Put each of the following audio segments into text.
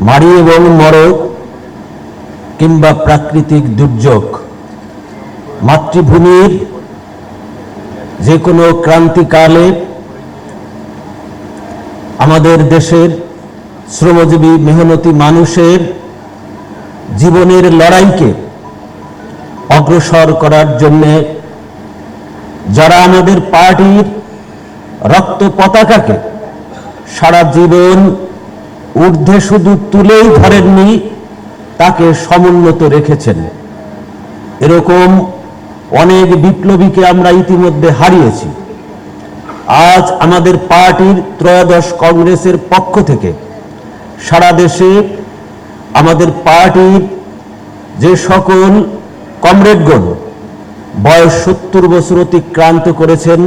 মারি এবং মরক কিংবা প্রাকৃতিক দুর্যোগ, মাতৃভূমির যে কোনো ক্রান্তিকালে আমাদের দেশের শ্রমজীবী মেহনতি মানুষের জীবনের লড়াইকে অগ্রসর করার জন্য যারা আমাদের পার্টির রক্ত পতাকাকে সারা জীবন ঊর্ধ্বে শুধু তুলেই ধরেননি, তাকে সমুন্নত রেখেছেন। এরকম অনেক বিপ্লবীকে আমরা ইতিমধ্যে হারিয়েছি। আজ আমাদের পার্টির ত্রয়োদশ কংগ্রেসের পক্ষ থেকে সারা দেশে আমাদের পার্টির যে সকল কমরেডগণ বয়স 70 বছর অতিক্রান্ত করেছেন,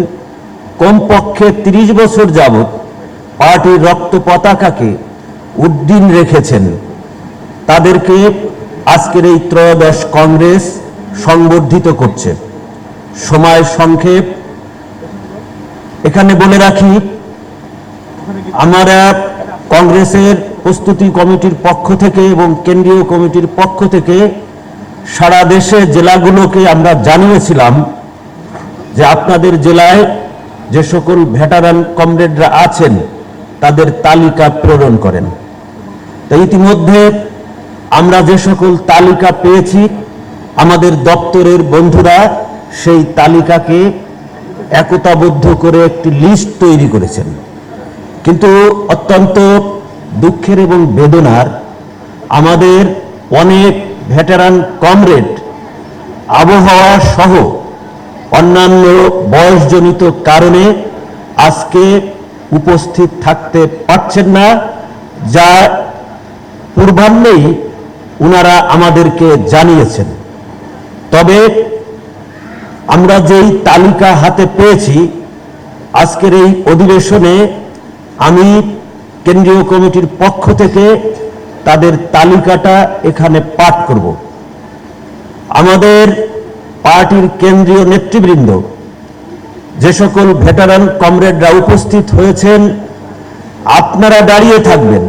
কমপক্ষে 30 বছর যাবৎ পার্টির রক্ত পতাকাকে উড্ডীন রেখেছেন, তাদেরকে আজকের এই ত্রয়োদশ কংগ্রেস সংবর্ধিত করছে। সময় সংক্ষেপ, এখানে বলে রাখি, আমরা কংগ্রেসের প্রস্তুতি কমিটির পক্ষ থেকে এবং কেন্দ্রীয় কমিটির পক্ষ থেকে সারা দেশে জেলাগুলোকে আমরা জানিয়েছিলাম যে আপনাদের জেলায় যে সকল ভেটারান কমরেডরা আছেন তাদের তালিকা প্রেরণ করেন। তো ইতিমধ্যে আমরা যে সকল তালিকা পেয়েছি, আমাদের দপ্তরের বন্ধুরা সেই তালিকাকে একতাবদ্ধ করে একটি লিস্ট তৈরি করেছেন। কিন্তু অত্যন্ত দুঃখের এবং বেদনার, আমাদের অনেক ভেটারান কমরেড আবহাওয়া সহ অন্যান্য বয়সজনিত কারণে আজকে উপস্থিত থাকতে পারছেন না, যা পূর্বাহ্নেই ওনারা আমাদেরকে জানিয়েছেন। তবে আমরা যেই তালিকা হাতে পেয়েছি, আজকের এই অধিবেশনে আমি কেন্দ্রীয় কমিটির পক্ষ থেকে তাদের তালিকাটা এখানে পাঠ করব। আমাদের পার্টির কেন্দ্রীয় নেতৃবৃন্দ যে সকল ভেটারান কমরেডরা উপস্থিত হয়েছেন, আপনারা দাঁড়িয়ে থাকবেন।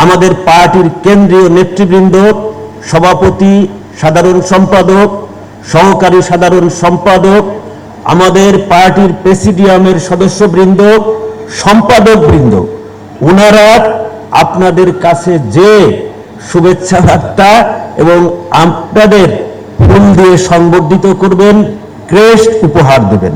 আমাদের পার্টির কেন্দ্রীয় নেতৃবৃন্দ, সভাপতি, সাধারণ সম্পাদক, সহকারী সাধারণ সম্পাদক, আমাদের পার্টির প্রেসিডিয়ামের সদস্যবৃন্দ, সম্পাদকবৃন্দ, ওনারা আপনাদের কাছে যে শুভেচ্ছা বার্তা এবং আপনাদের ফুল দিয়ে সংবর্ধিত করবেন, ক্রেস্ট উপহার দেবেন।